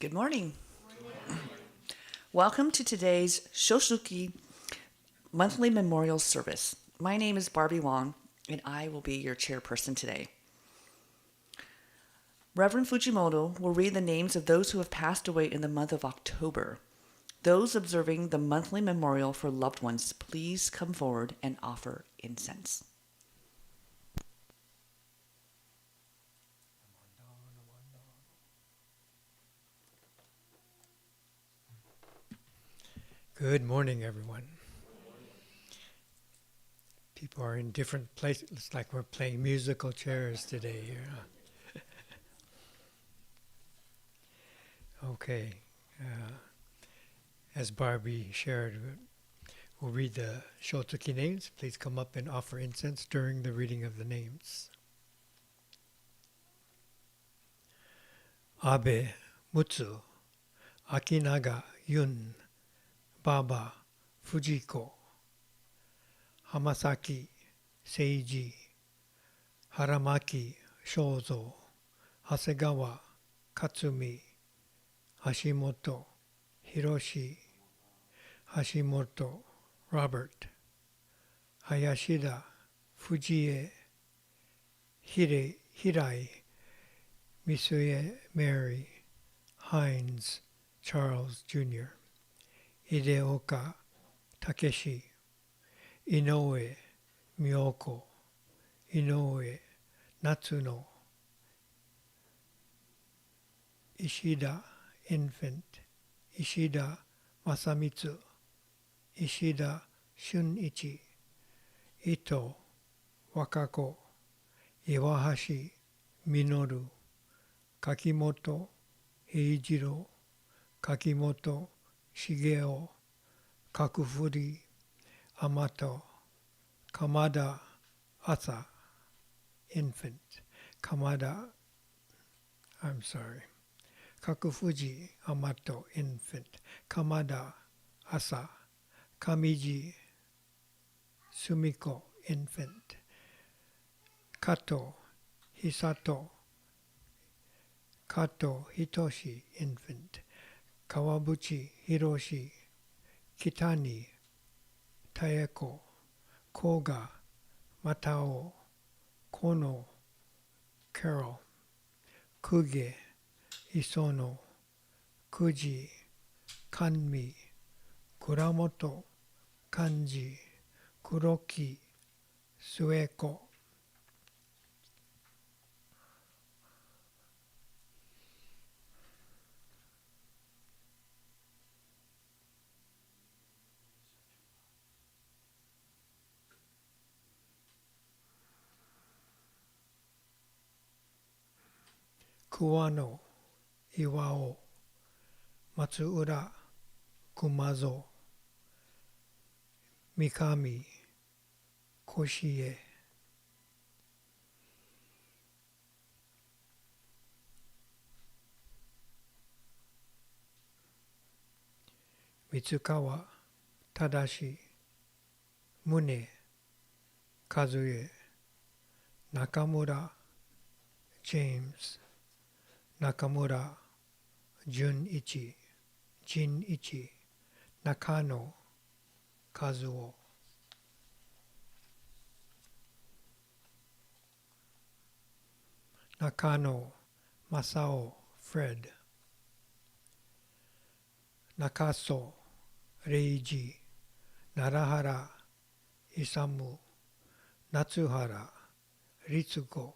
Good morning. Welcome to today's Shotsuki Monthly Memorial Service. My name is Barbie Wong, and I will be your chairperson today. Reverend Fujimoto will read the names of those who have passed away in the month of October. Those observing the monthly memorial for loved ones, please come forward and offer incense. Good morning, everyone. People are in different places. It's like we're playing musical chairs today here. Okay. As Barbie shared, we'll read the Shotsuki names. Please come up and offer incense during the reading of the names. Abe, Mutsu, Akinaga, Yun, Baba, Fujiko, Hamasaki, Seiji, Haramaki, Shozo, Hasegawa, Katsumi, Hashimoto, Hiroshi, Hashimoto, Robert, Hayashida, Fujie, Hirai, Misuye, Mary, Hines, Charles Jr., Hideoka, Takeshi, Inoue, Miyoko, Inoue, Natsuno, Ishida, infant, Ishida, Masamitsu, Ishida, Shunichi, Ito, Wakako, Iwahashi, Minoru, Kakimoto, Eijiro, Kakimoto, Shigeo, Kakufuri, Amato, Kamada, Asa, infant, Kakufuji, Amato, infant, Kamada, Asa, Kamiji, Sumiko, infant, Kato, Hisato, Kato, Hitoshi, infant, Kawabuchi, Hiroshi, Kitani, Taeko, Koga, Matao, Kono, Carol, Kuge, Isono, Kuji, Kanmi, Kuramoto, Kanji, Kuroki, Sueko. Kuwano, Iwao, Matsuura, Kumazo, Mikami, Koshie. Mitsukawa, Tadashi, Mune, Kazuye, Nakamura, James, Nakamura, Junichi, Nakano, Kazuo. Nakano, Masao, Fred. Nakaso, Reiji, Narahara, Isamu, Natsuhara, Ritsuko,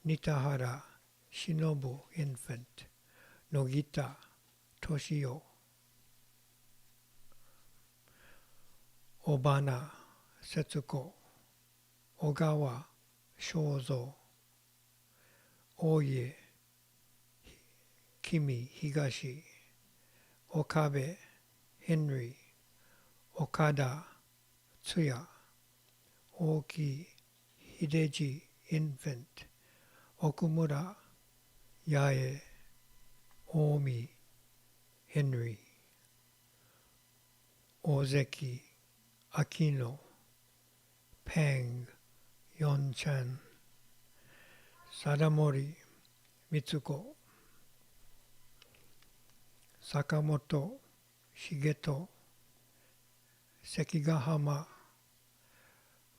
Nitahara, Shinobu, infant, Nogita, Toshio, Obana, Setsuko, Ogawa, Shozo, Oye, Kimi, Higashi, Okabe, Henry, Okada, Tsuya, Oki, Hideji, infant, Okumura, Yae, Omi, Henry, Ozeki, Akino, Pang, Yonchan, Sadamori, Mitsuko, 坂本重人、関ヶ浜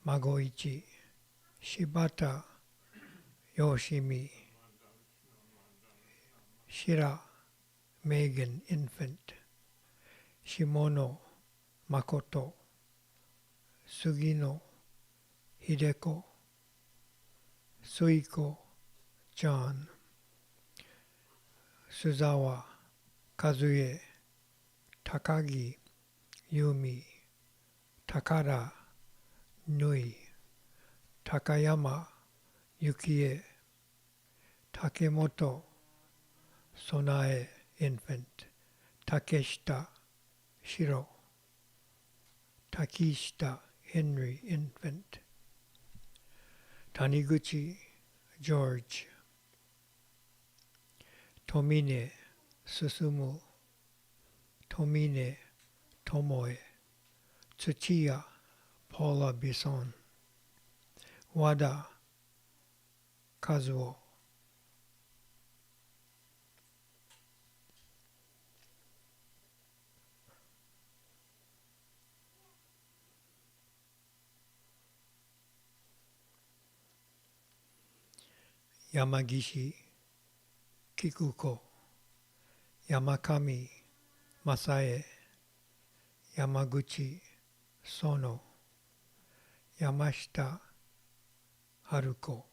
孫一、柴田義美、白メーゲン・インフェント、下野誠、杉野秀子、水子ジョン、須沢和恵、高木由美、高良ぬい、高山幸恵、竹本備えインフェント、竹下白、滝下ヘンリーインフェント、谷口ジョージ、富峰進、富峰智恵、土屋ポーラ・ビソン、和田和夫、山岸菊子、山上正恵、山口園、山下春子、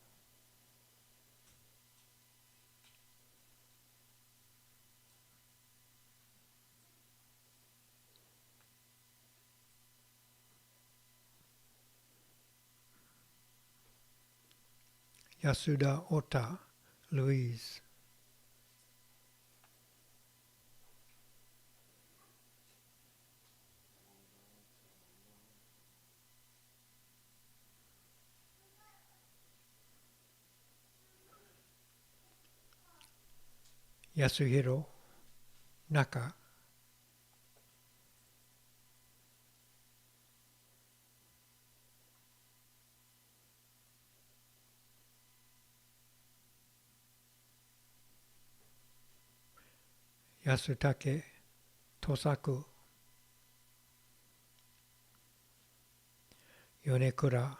安田オタルイーズ、安弘中、安武土作、米倉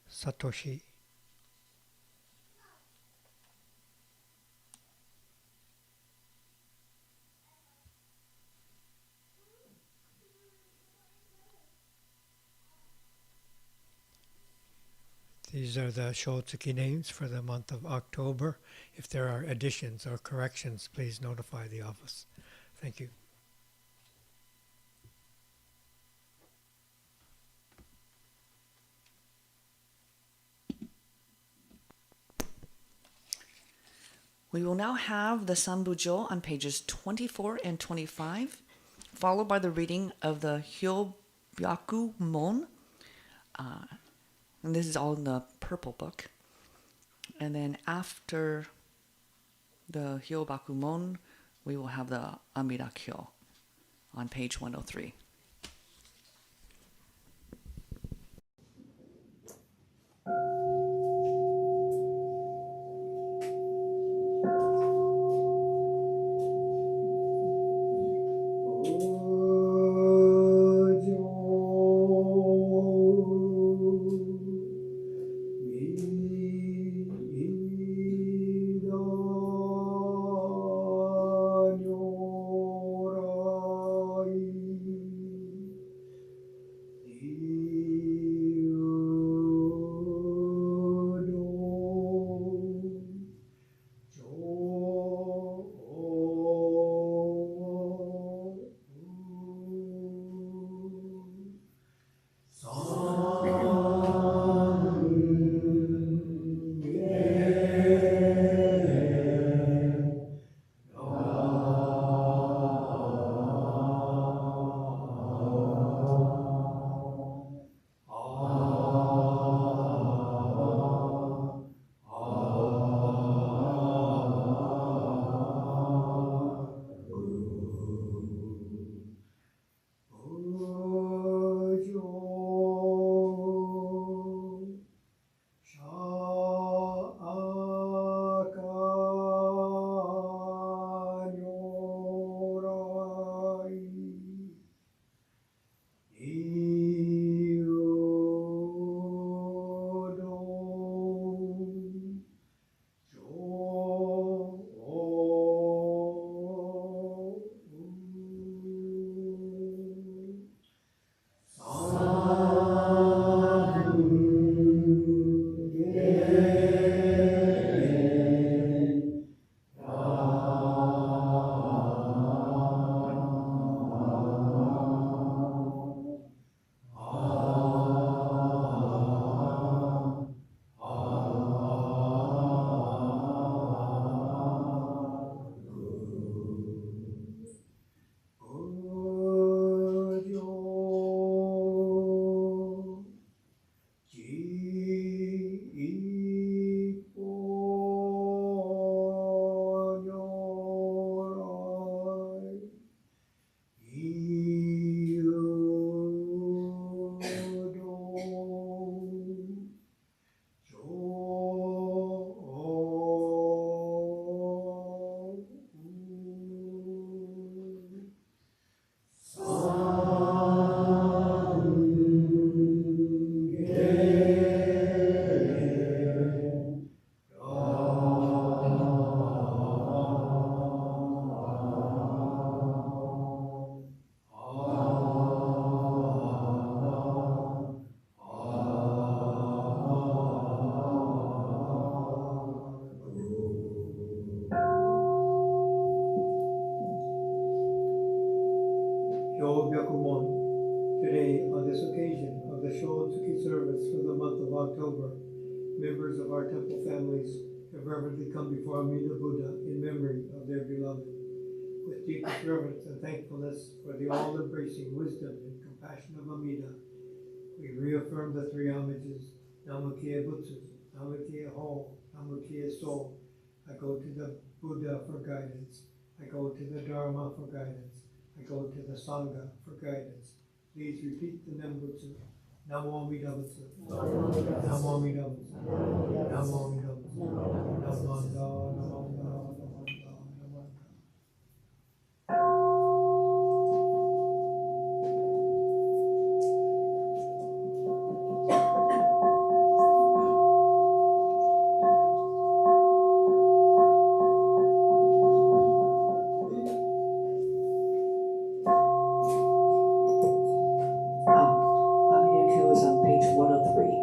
聡、These are the Shotsuki names for the month of October. If there are additions or corrections, please notify the office. Thank you. We will now have the Sanbujo on pages 24 and 25, followed by the reading of the Hyobyaku Mon. And this is all in the purple book. And then after the Hyobyaku Mon, we will have the Amida Kyo on page 103. Today, on this occasion of the Shotsuki service for the month of October, members of our temple families have reverently come before Amida Buddha in memory of their beloved. With deepest reverence and thankfulness for the all-embracing wisdom and compassion of Amida, we reaffirm the three homages, Namukia Butsu, Namukia Ho, Namukia Soul. I go to the Buddha for guidance. I go to the Dharma for guidance. I go to the Sangha for guidance. Please repeat the Nembutsu. Namo Amida Butsu. Namo Amida Butsu. Namo Amida Butsu. Namanda, Namanda, Namanda, Namanda. Amida is on page 103.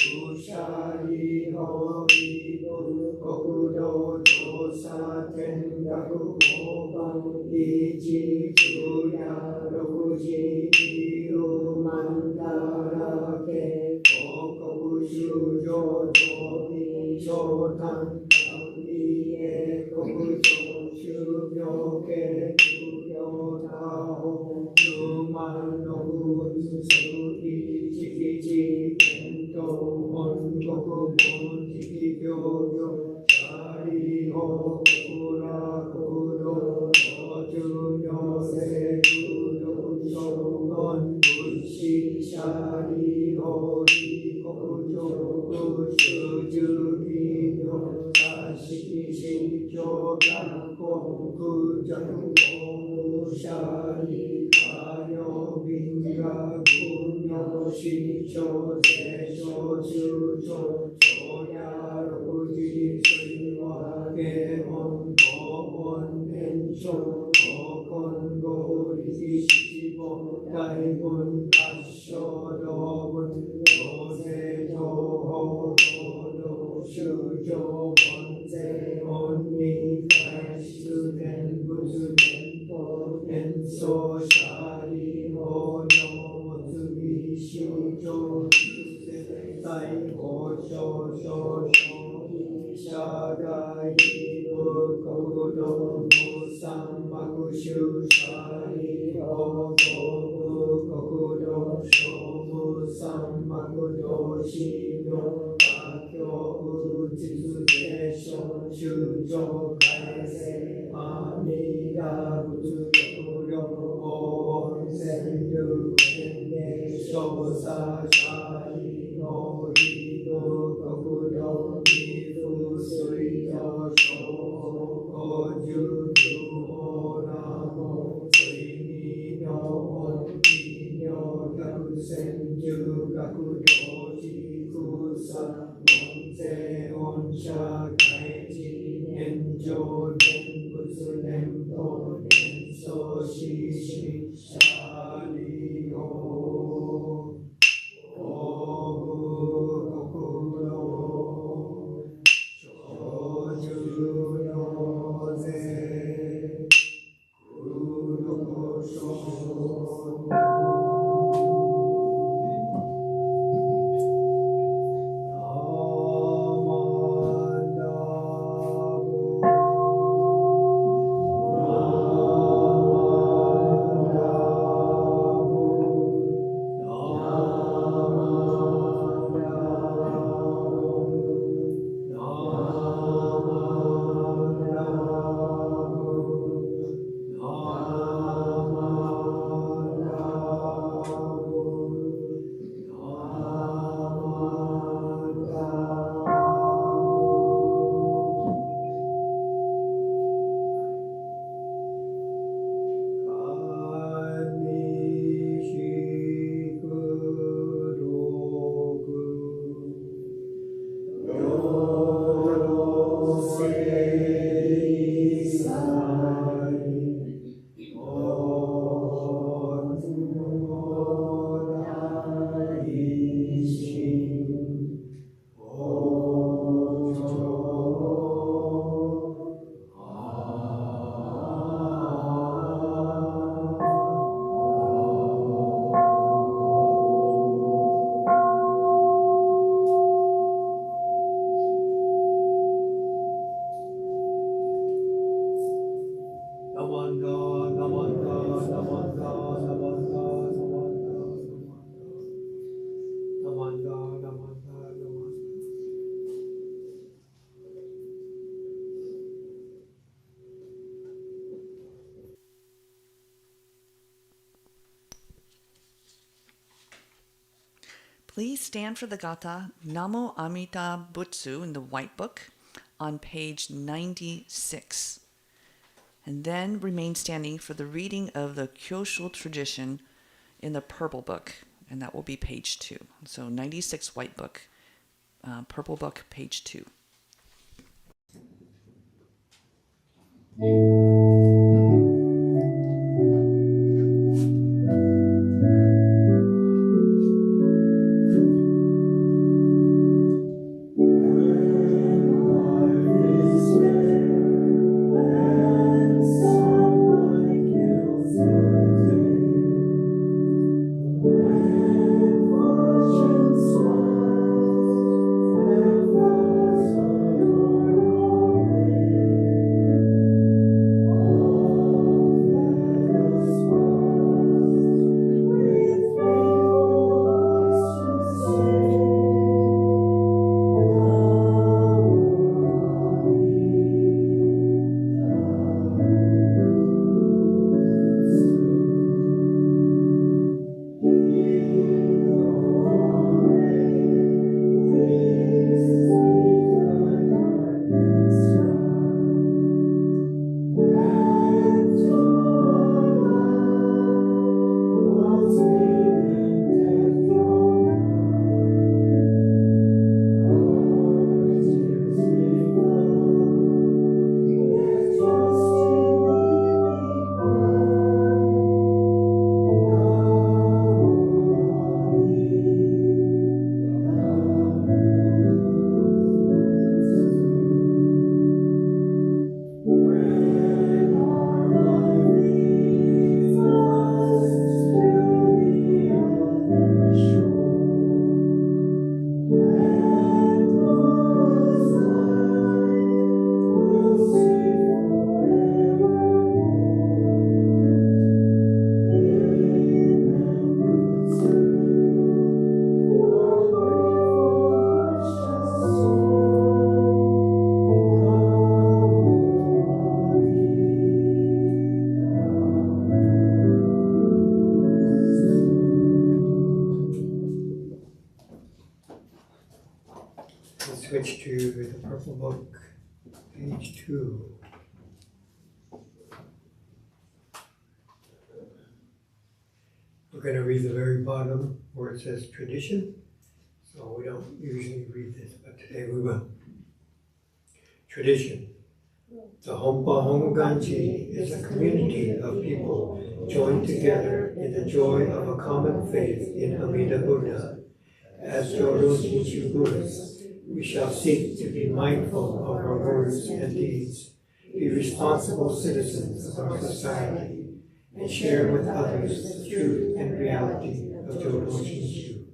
シャリホリブ国土調査天学法番一昼夜六時九万ダラケ報告修上上備上丹理英国上修行系修行他法十万六分数一一天道本国本直行行シャリホ国ら国土中行政空力将軍物資シャリホリ国上空集中企業雑式新教学校空弱公シャリ家業民学軍業新商税商州庁長や六時水和平門東門年長高根合力七本大文合唱道文行政情報道路修上門税本人外出念仏念法念相シャリ法尿物美修上世界法少々小社会部国土無産幕州シャリ法部国土小無産幕同士の華僑実税所州庁改正阿弥陀仏力量温泉流天霊少佐シャリの非部国土岐阜水道小法十九法南門水に尿本気尿百千十学領地空さ門税御社会人年上念仏念法念相師シャリオ大部国土長寿行税空力省Please stand for the gata Namo Amita Butsu in the White Book on page 96. And then remain standing for the reading of the Kyosho tradition in the Purple Book, and that will be page 2. So 96 White Book, Purple Book, page 2. switch to the Purple Book, page 2. We're going to read the very bottom where it says tradition. So we don't usually read this, but today we will. Tradition. The Hompa Honganji is a community of people joined together in the joy of a common faith in Amida Buddha. As Jodo Shinshu Buddhists, we shall seek to be mindful of our words and deeds, be responsible citizens of our society, and share with others the truth and reality of Jodo Shinshu.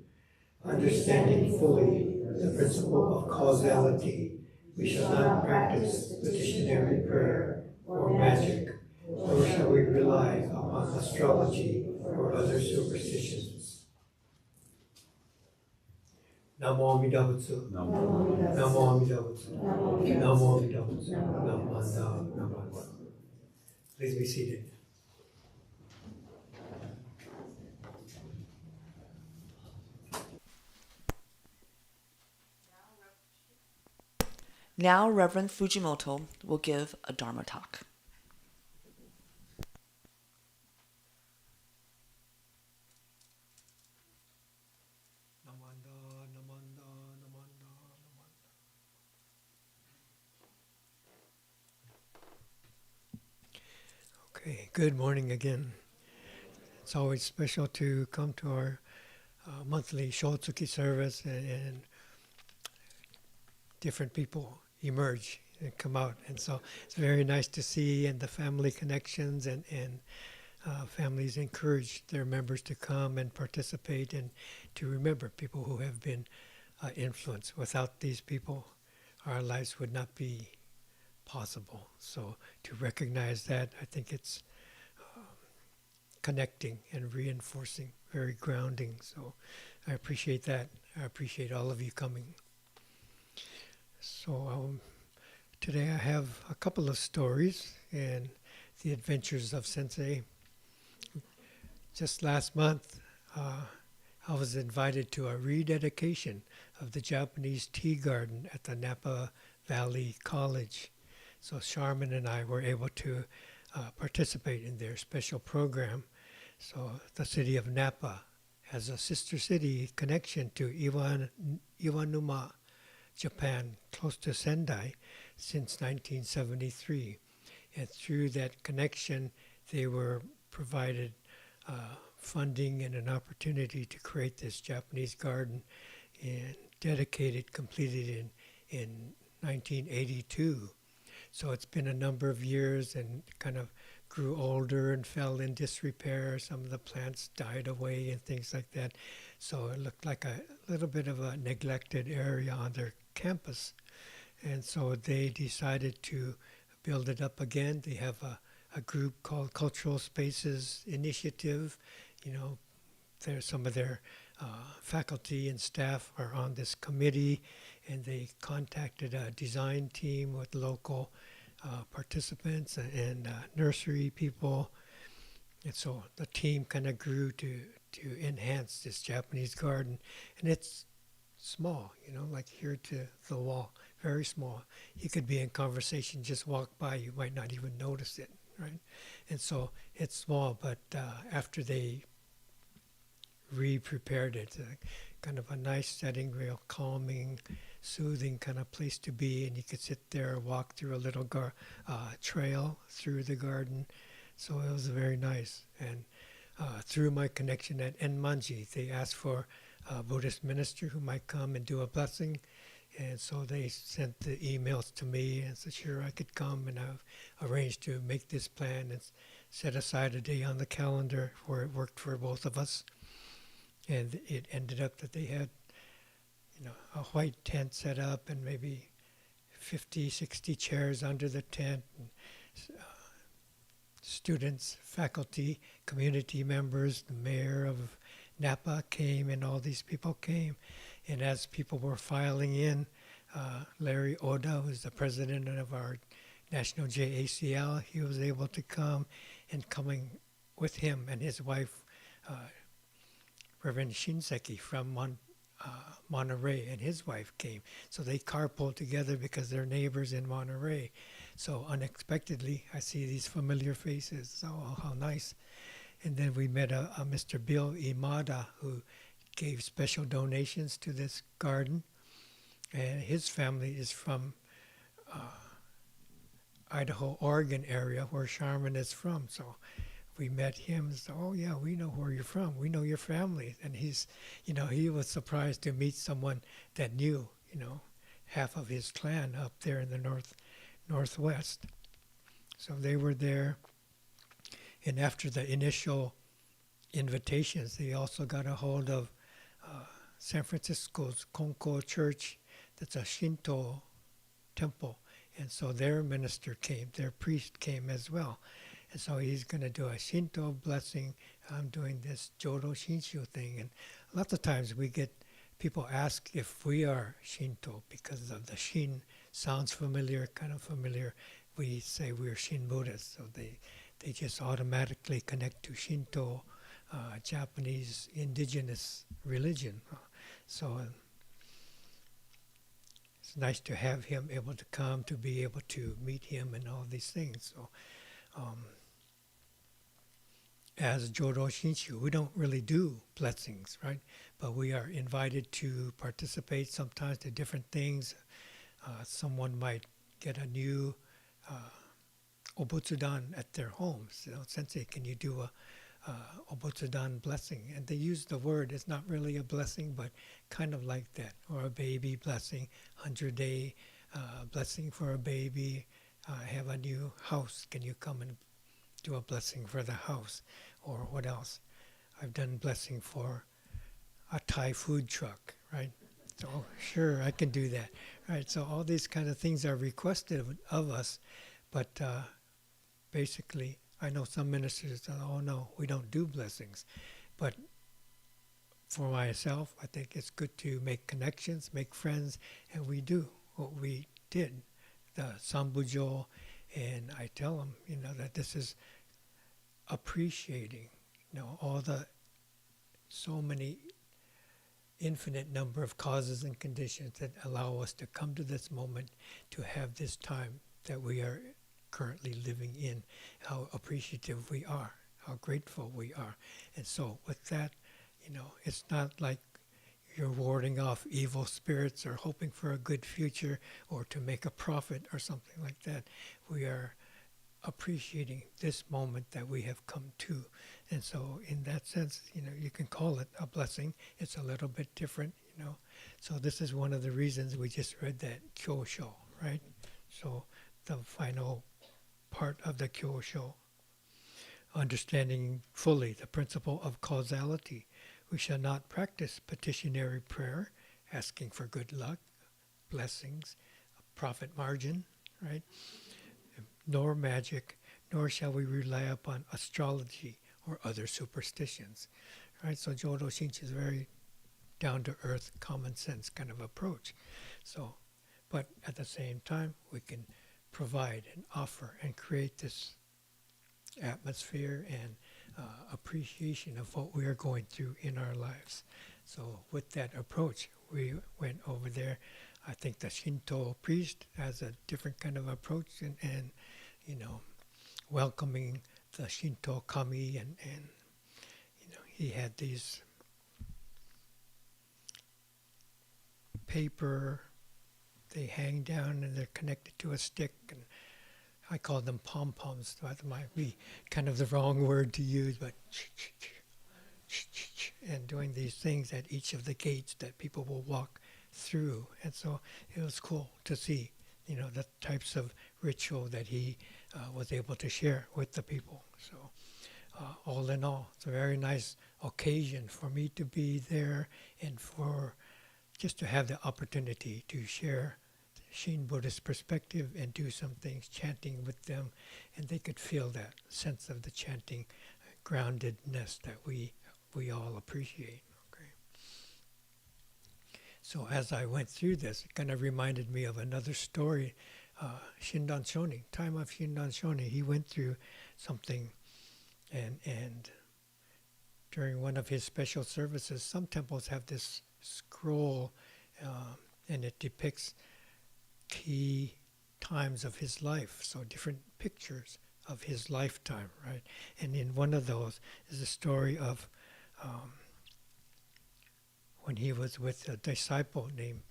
Understanding fully the principle of causality, we shall not practice petitionary prayer or magic, nor shall we rely upon astrology or other superstitions. Namo Amida Butsu. Namo Amida Butsu. Namo Amida Butsu. Namo Amida Butsu. Please be seated. Now Reverend Fujimoto will give a Dharma talk. Okay, good morning again. It's always special to come to our monthly Shotsuki service and different people emerge and come out. And so it's very nice to see, and the family connections and families encourage their members to come and participate and to remember people who have been influenced. Without these people, our lives would not be possible. So to recognize that, I think it's connecting and reinforcing, very grounding. So I appreciate that. I appreciate all of you coming. So today I have a couple of stories and the adventures of Sensei. Just last month, I was invited to a rededication of the Japanese tea garden at the Napa Valley College. So Sharman and I were able to participate in their special program. So the city of Napa has a sister city connection to Iwanuma, Japan, close to Sendai, since 1973. And through that connection, they were provided funding and an opportunity to create this Japanese garden and completed in 1982. So it's been a number of years and kind of grew older and fell in disrepair. Some of the plants died away and things like that. So it looked like a little bit of a neglected area on their campus. And so they decided to build it up again. They have a group called Cultural Spaces Initiative. You know, some of their faculty and staff are on this committee, and they contacted a design team with local participants and nursery people. And so the team kind of grew to enhance this Japanese garden. And it's small, you know, like here to the wall, very small. You could be in conversation, just walk by, you might not even notice it, right? And so it's small, but after they re-prepared it, kind of a nice setting, real calming, soothing kind of place to be, and you could sit there, walk through a little trail through the garden. So it was very nice. And through my connection at Enmanji, they asked for a Buddhist minister who might come and do a blessing. And so they sent the emails to me and said, sure, I could come. And I've arranged to make this plan and set aside a day on the calendar where it worked for both of us. And it ended up that they had, you know, a white tent set up and maybe 50, 60 chairs under the tent. And, students, faculty, community members, the mayor of Napa came, and all these people came. And as people were filing in, Larry Oda, who's the president of our National JACL, he was able to come, and coming with him and his wife, Reverend Shinseki from Monterey, and his wife came. So they carpooled together because they're neighbors in Monterey. So unexpectedly, I see these familiar faces. Oh, how nice. And then we met a Mr. Bill Imada who gave special donations to this garden. And his family is from Idaho, Oregon area where Charmin is from. So we met him and said, oh yeah, we know where you're from. We know your family. And he's, he was surprised to meet someone that knew, half of his clan up there in the northwest. So they were there. And after the initial invitations, they also got a hold of San Francisco's Konko Church. That's a Shinto temple. And so their minister came, their priest came as well. And so he's going to do a Shinto blessing. I'm doing this Jodo Shinshu thing. And lots of times we get people ask if we are Shinto because of the Shin sounds familiar, kind of familiar. We say we're Shin Buddhists. So they just automatically connect to Shinto, Japanese indigenous religion. So it's nice to have him able to come, to be able to meet him and all these things. So as Jodo Shinshu, we don't really do blessings, right? But we are invited to participate sometimes to different things. Someone might get a new obutsudan at their homes. Sensei, can you do a obutsudan blessing? And they use the word, it's not really a blessing, but kind of like that. Or a baby blessing, 100-day blessing for a baby. Have a new house, can you come and do a blessing for the house? Or what else? I've done blessing for a Thai food truck, right? So sure, I can do that, right? So all these kind of things are requested of us, but basically, I know some ministers say, oh no, we don't do blessings. But for myself, I think it's good to make connections, make friends, and we do what we did, the Sambujo, and I tell them, that this is appreciating, all the so many infinite number of causes and conditions that allow us to come to this moment, to have this time that we are currently living in, how appreciative we are, how grateful we are. And so with that, it's not like you're warding off evil spirits or hoping for a good future or to make a profit or something like that. We are appreciating this moment that we have come to. And so in that sense, you can call it a blessing. It's a little bit different, So this is one of the reasons we just read that Kyosho, right? So the final part of the Kyosho, understanding fully the principle of causality. We shall not practice petitionary prayer, asking for good luck, blessings, a profit margin, right? Nor magic, nor shall we rely upon astrology or other superstitions, right? So Jodo Shinshu is very down-to-earth, common sense kind of approach. So, but at the same time, we can provide and offer and create this atmosphere and appreciation of what we are going through in our lives. So with that approach, we went over there. I think the Shinto priest has a different kind of approach and welcoming the Shinto kami and he had these paper, they hang down and they're connected to a stick, and I call them pom-poms. That might be kind of the wrong word to use, but and doing these things at each of the gates that people will walk through. And so it was cool to see, the types of ritual that he was able to share with the people. So all in all, it's a very nice occasion for me to be there and for just to have the opportunity to share Shin Buddhist perspective and do some things, chanting with them, and they could feel that sense of the chanting groundedness that we all appreciate. Okay. So as I went through this, it kind of reminded me of another story, Shinran Shonin, time of Shinran Shonin. He went through something, and during one of his special services, some temples have this scroll, and it depicts key times of his life, so different pictures of his lifetime, right? And in one of those is a story of when he was with a disciple named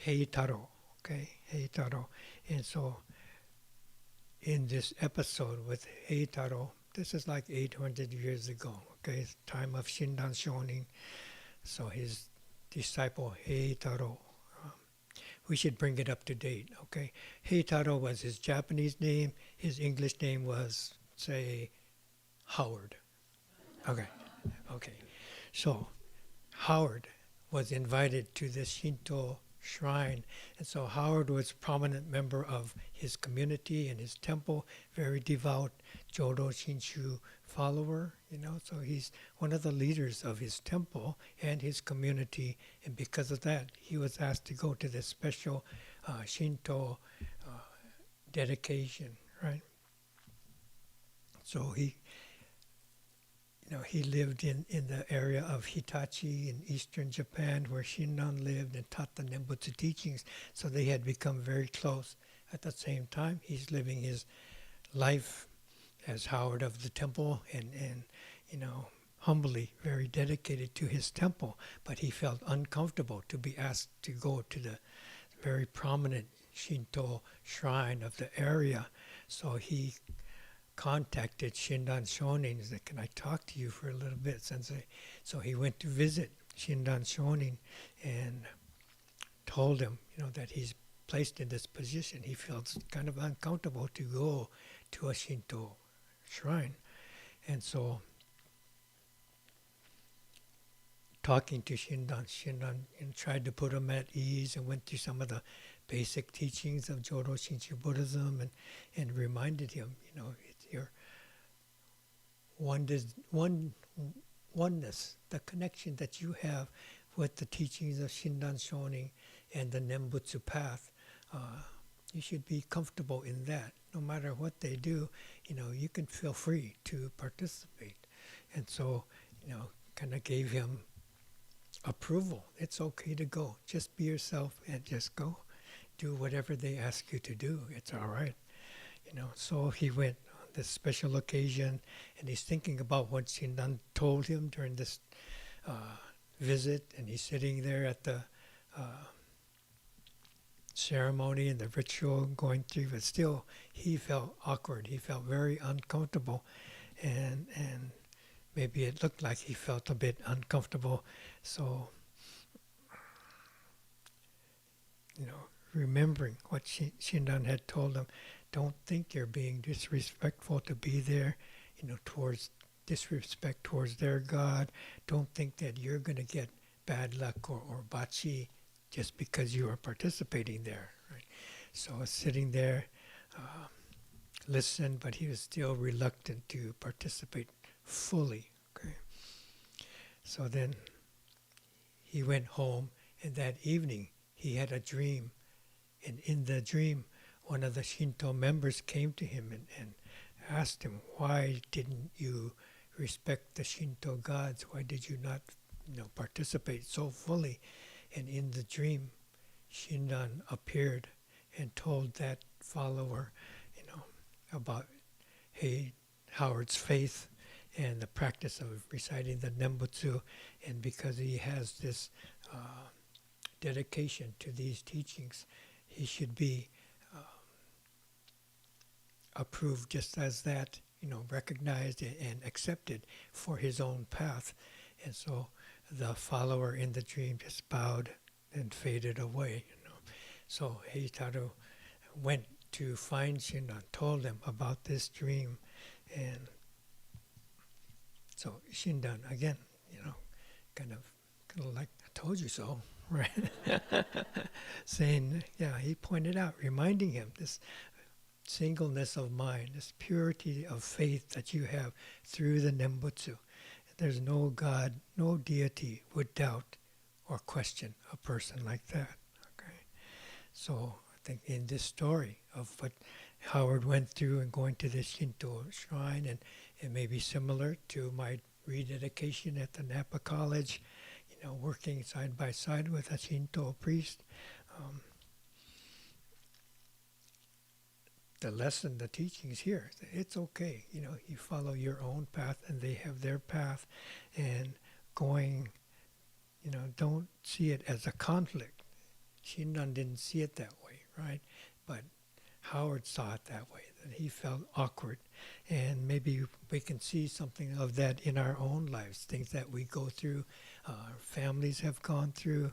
Heitaro, okay, Heitaro. And so in this episode with Heitaro, this is like 800 years ago, okay, time of Shinran Shonin. So his disciple Heitaro, we should bring it up to date, okay? Heitaro was his Japanese name. His English name was, say, Howard. Okay, okay. So Howard was invited to the Shinto Shrine, and so Howard was a prominent member of his community and his temple, very devout Jodo Shinshu follower, so he's one of the leaders of his temple and his community, and because of that, he was asked to go to this special Shinto dedication, right? So he lived in the area of Hitachi in eastern Japan where Shinran lived and taught the Nembutsu teachings. So they had become very close. At the same time, he's living his life as Howard of the temple and humbly, very dedicated to his temple. But he felt uncomfortable to be asked to go to the very prominent Shinto shrine of the area. So he contacted Shinran Shonin and said, "Can I talk to you for a little bit, Sensei?" So he went to visit Shinran Shonin and told him, that he's placed in this position. He feels kind of uncomfortable to go to a Shinto shrine. And so talking to Shinran tried to put him at ease and went through some of the basic teachings of Jodo Shinshu Buddhism and reminded him, it's your oneness, the connection that you have with the teachings of Shinran Shonin and the Nembutsu path. You should be comfortable in that. No matter what they do, you can feel free to participate. And so, kind of gave him approval. It's okay to go. Just be yourself and just go. Do whatever they ask you to do. It's all right. So he went on this special occasion, and he's thinking about what Shinran told him during this visit, and he's sitting there at the ceremony and the ritual going through, but still he felt awkward. He felt very uncomfortable, and maybe it looked like he felt a bit uncomfortable. So, remembering what Shinran had told him, don't think you're being disrespectful to be there, towards disrespect towards their God. Don't think that you're going to get bad luck or bachi just because you are participating there, right? So I was sitting there, listened, but he was still reluctant to participate fully, okay? So then he went home, and that evening he had a dream. And in the dream, one of the Shinto members came to him and asked him, "Why didn't you respect the Shinto gods? Why did you not, participate so fully?" And in the dream, Shinran appeared and told that follower, about Howard's faith and the practice of reciting the Nembutsu, and because he has this dedication to these teachings, he should be approved just as that, recognized and accepted for his own path. And so the follower in the dream just bowed and faded away. So Heitaro went to find Shinran, told him about this dream, and so Shinran again, kind of like, "I told you so," right? Saying, he pointed out, reminding him this singleness of mind, this purity of faith that you have through the Nembutsu. There's no God, no deity would doubt or question a person like that. Okay, so I think in this story of what Howard went through and going to the Shinto shrine, and it may be similar to my rededication at the Napa College, working side by side with a Shinto priest. Um, the lesson, the teachings here, it's okay. You follow your own path and they have their path, and going, don't see it as a conflict. Shinran didn't see it that way, right? But Howard saw it that way, that he felt awkward. And maybe we can see something of that in our own lives, things that we go through, our families have gone through.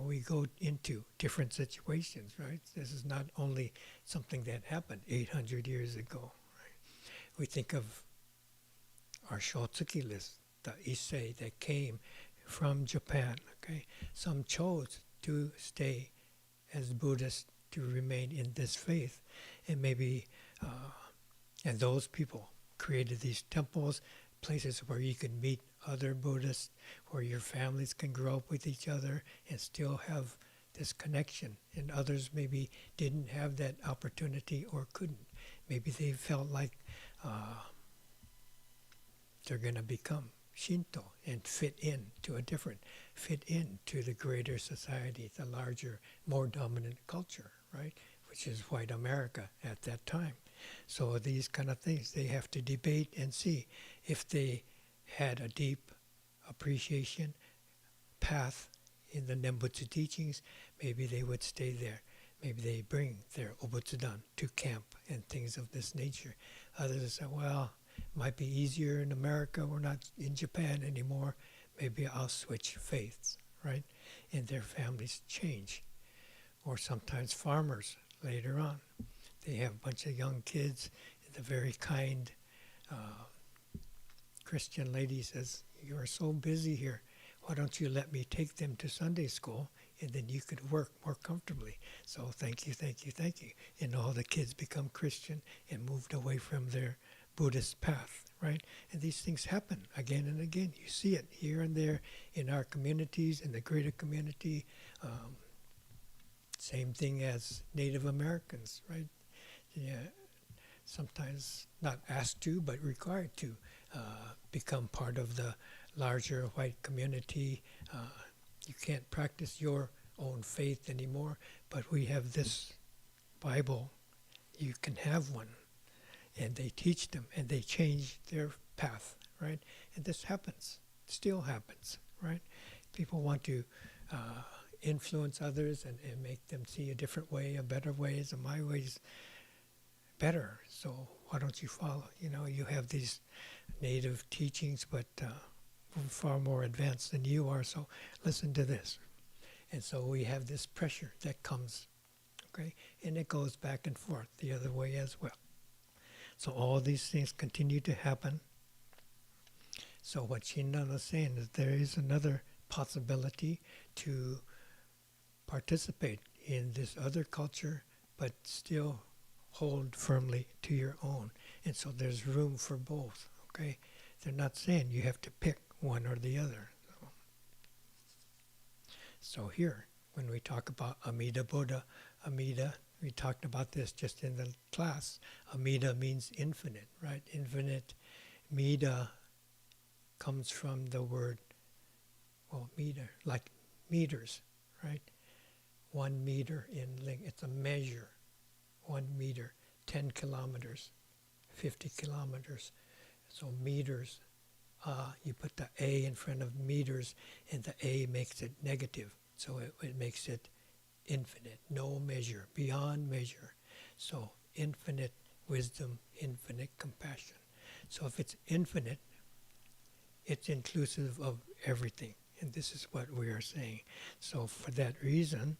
We go into different situations, right? This is not only something that happened 800 years ago, right? We think of our Shotsuki list, the Issei that came from Japan, okay? Some chose to stay as Buddhists, to remain in this faith, and maybe, and those people created these temples, places where you can meet other Buddhists, where your families can grow up with each other and still have this connection. And others maybe didn't have that opportunity or couldn't. Maybe they felt like they're going to become Shinto and fit into the greater society, the larger, more dominant culture, right? Which is white America at that time. So these kind of things, they have to debate and see if they had a deep appreciation path in the Nembutsu teachings. Maybe they would stay there. Maybe they bring their obutsudan to camp and things of this nature. Others say, well, it might be easier in America. We're not in Japan anymore. Maybe I'll switch faiths, right? And their families change. Or sometimes farmers later on. They have a bunch of young kids. The very kind Christian lady says, "You are so busy here. Why don't you let me take them to Sunday school, and then you could work more comfortably?" So thank you, thank you, thank you. And all the kids become Christian and moved away from their Buddhist path, right? And these things happen again and again. You see it here and there in our communities, in the greater community. Same thing as Native Americans, right? Yeah, sometimes not asked to, but required to become part of the larger white community. You can't practice your own faith anymore, but we have this Bible. You can have one. And they teach them, and they change their path, right? And this happens, still happens, right? People want to influence others and make them see a different way, a better way, and my way is better. So why don't you follow? You have these native teachings, but far more advanced than you are, so listen to this. And so we have this pressure that comes, okay? And it goes back and forth the other way as well. So all these things continue to happen. So what Shinran is saying is there is another possibility to participate in this other culture, but still hold firmly to your own. And so there's room for both, okay? They're not saying you have to pick one or the other. So here, when we talk about Amida Buddha, Amida, we talked about this just in the class. Amida means infinite, right? Infinite. Mida comes from the word, meter, like meters, right? 1 meter in length. It's a measure. 1 meter, 10 kilometers, 50 kilometers. So meters, you put the A in front of meters, and the A makes it negative. So it makes it infinite, no measure, beyond measure. So infinite wisdom, infinite compassion. So if it's infinite, it's inclusive of everything. And this is what we are saying. So for that reason,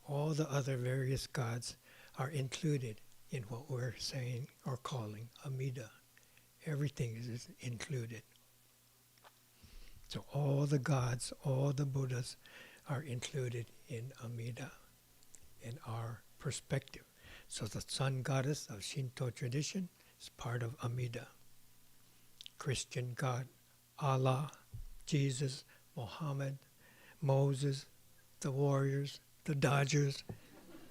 all the other various gods are included in what we're saying or calling Amida. Everything is included. So all the gods, all the Buddhas are included in Amida, in our perspective. So the sun goddess of Shinto tradition is part of Amida. Christian God, Allah, Jesus, Muhammad, Moses, the warriors, the Dodgers,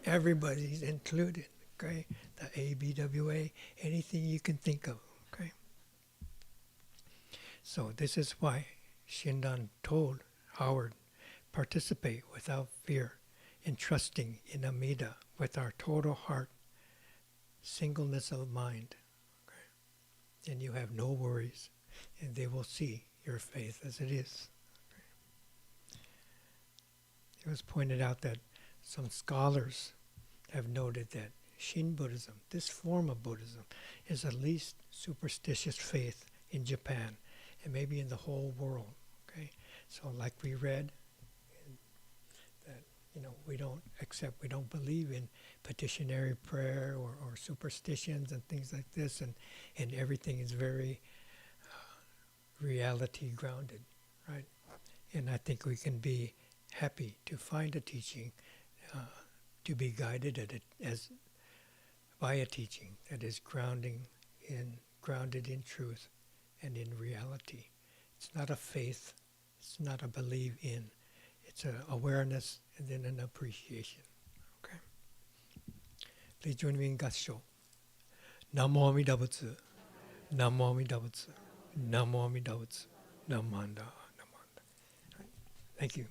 everybody's included, okay? The ABWA, anything you can think of, okay? So this is why Shinran told Howard, participate without fear in trusting in Amida with our total heart, singleness of mind. Okay? And you have no worries, and they will see your faith as it is. Okay? It was pointed out that some scholars have noted that Shin Buddhism, this form of Buddhism, is the least superstitious faith in Japan and maybe in the whole world. Okay, so like we read, that we don't believe in petitionary prayer or superstitions and things like this, and everything is very reality grounded, right? And I think we can be happy to find a teaching, to be guided at it as by a teaching that is grounded in truth and in reality. It's not a faith, it's not a believe in, it's an awareness and then an appreciation. Okay. Please join me in Gassho. Namo Amida Butsu, Namo Amida Butsu, Namo Amida Butsu, Namanda, Namanda. Thank you.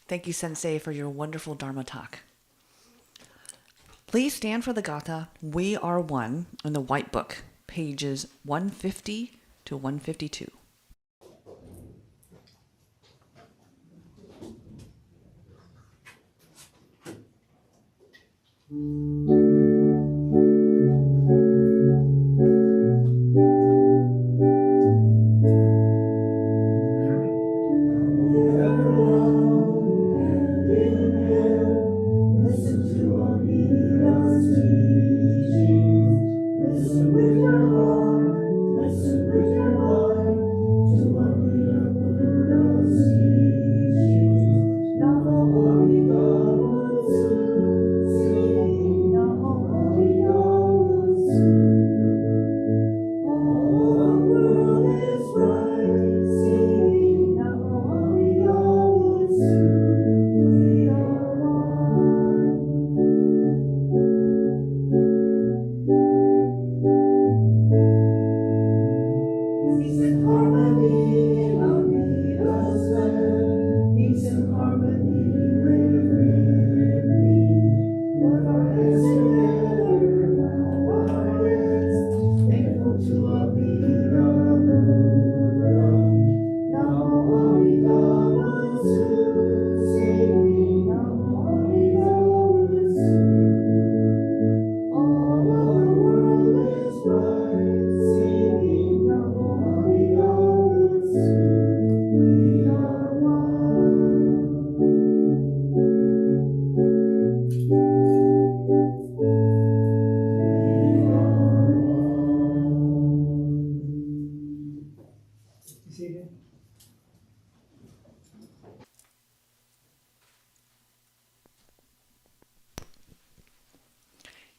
Thank you, Sensei, for your wonderful Dharma talk. Please stand for the Gatha, We Are One, in the White Book, pages 150 to 152.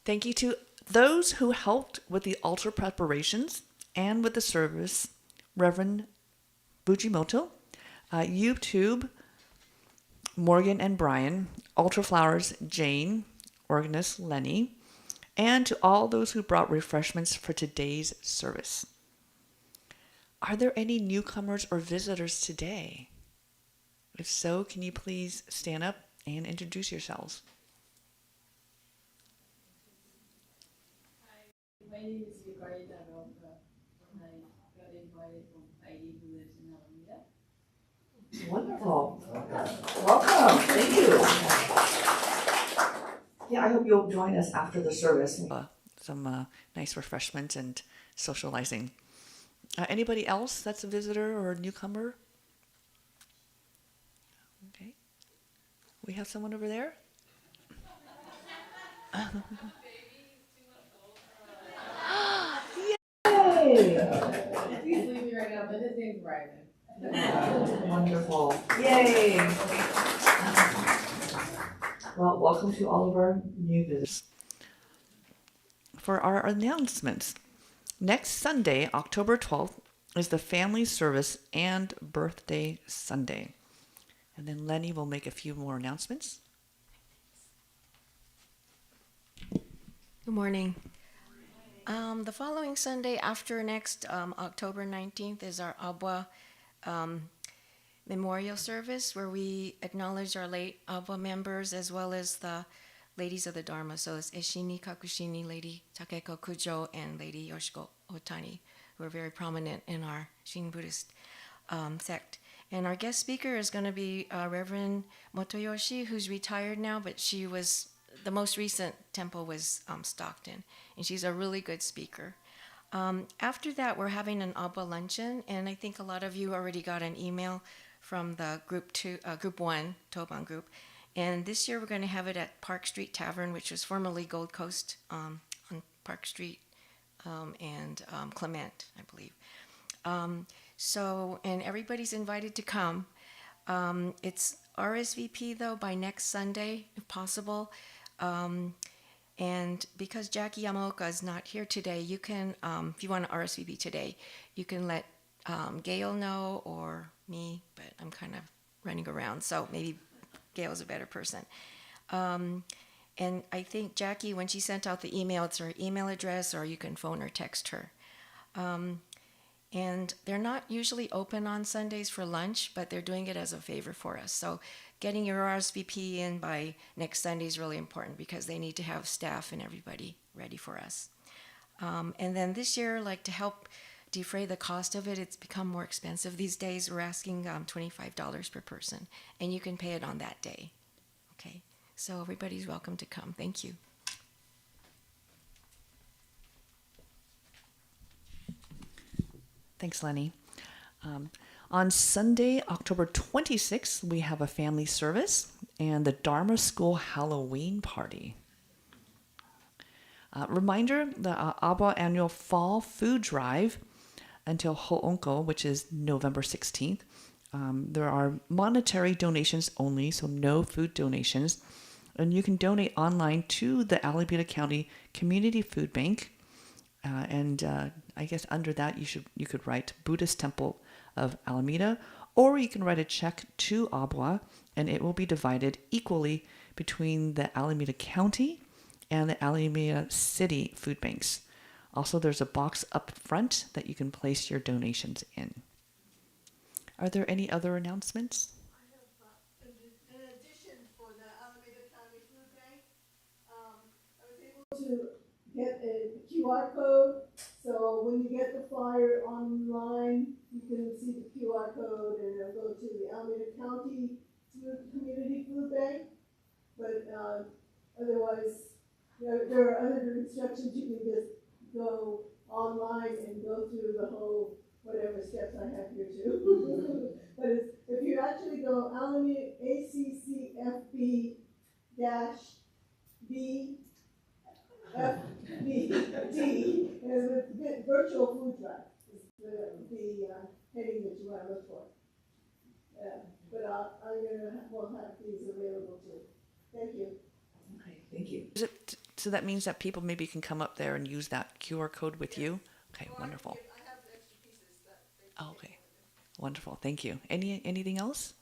Thank you to those who helped with the altar preparations and with the service, Reverend Bujimoto, YouTube, Morgan and Brian, Altar Flowers, Jane, organist Lenny, and to all those who brought refreshments for today's service. Are there any newcomers or visitors today? If so, can you please stand up and introduce yourselves? My name is Yukari Taroka. I got invited from Heidi, who lives in Alameda. Wonderful. Welcome. Thank you. Yeah, I hope you'll join us after the service. Some nice refreshments and socializing. Anybody else that's a visitor or a newcomer? Okay. We have someone over there? Yay! He's leaving right now, but his name's Ryman. Wonderful. Yay! Well, welcome to all of our new visitors. For our announcements, next Sunday, October 12th, is the family service and birthday Sunday. And then Lenny will make a few more announcements. Good morning. The following Sunday after next, October 19th, is our Abwa Memorial Service, where we acknowledge our late Abwa members as well as the ladies of the Dharma. So it's Eshini Kakushini, Lady Takeko Kujo, and Lady Yoshiko Otani, who are very prominent in our Shin Buddhist sect. And our guest speaker is going to be Reverend Motoyoshi, who's retired now, but she was, the most recent temple was Stockton, and she's a really good speaker. After that, we're having an Abba luncheon, and I think a lot of you already got an email from the Group 1, Toban Group. And this year we're going to have it at Park Street Tavern, which was formerly Gold Coast on Park Street and Clement, I believe. And everybody's invited to come. It's RSVP, though, by next Sunday, if possible. And because Jackie Yamaoka is not here today, you can, if you want to RSVP today, you can let Gail know or me, but I'm kind of running around, so maybe Gail's a better person. And I think Jackie, when she sent out the email, it's her email address, or you can phone or text her. And they're not usually open on Sundays for lunch, but they're doing it as a favor for us. So getting your RSVP in by next Sunday is really important because they need to have staff and everybody ready for us. And then this year, like to help defray the cost of it, it's become more expensive these days. We're asking $25 per person, and you can pay it on that day. Okay, so everybody's welcome to come. Thank you. Thanks, Lenny. On Sunday, October 26th, we have a family service and the Dharma School Halloween party. Reminder, the Abba annual fall food drive until Ho'onko, which is November 16th. There are monetary donations only, so no food donations. And you can donate online to the Alameda County Community Food Bank. I guess under that you could write Buddhist Temple of Alameda, or you can write a check to Abwa, and it will be divided equally between the Alameda County and the Alameda City food banks. Also, there's a box up front that you can place your donations in. Are there any other announcements? I have an addition for the Alameda County Food Bank. I was able to get a QR code, so when you get the flyer online, you can see the QR code and it'll go to the Alameda County Community Food Bank. But otherwise, there are other instructions. You can just go online and go through the whole whatever steps I have here too. But if you actually go Alameda ACCFB-B FBD, and the virtual food drive is the heading that you want to look for. But we'll have these available too. Thank you. Okay, thank you. So that means that people maybe can come up there and use that QR code with you? Okay, wonderful. I have extra pieces that they can Oh, okay, wonderful. Thank you. Anything else?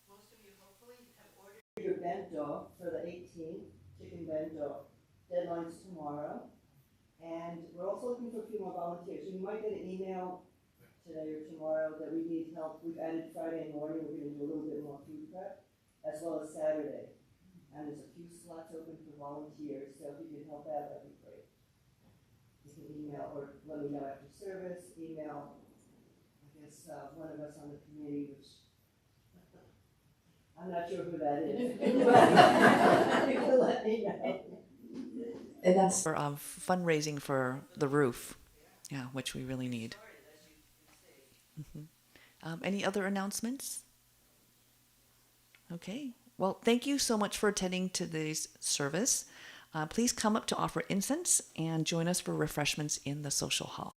Most of you hopefully have ordered your bento for the 18th, chicken bento. Deadline's tomorrow. And we're also looking for a few more volunteers. You might get an email today or tomorrow that we need help. We've added Friday morning. We're going to do a little bit more food prep, as well as Saturday. And there's a few slots open for volunteers, so if you could help out, that'd be great. You can email or let me know after service, email, I guess, one of us on the committee, which I'm not sure who that is. You can let me know. And that's for fundraising for the roof, yeah, which we really need. Any other announcements? Okay. Well, thank you so much for attending today's service. Please come up to offer incense and join us for refreshments in the social hall.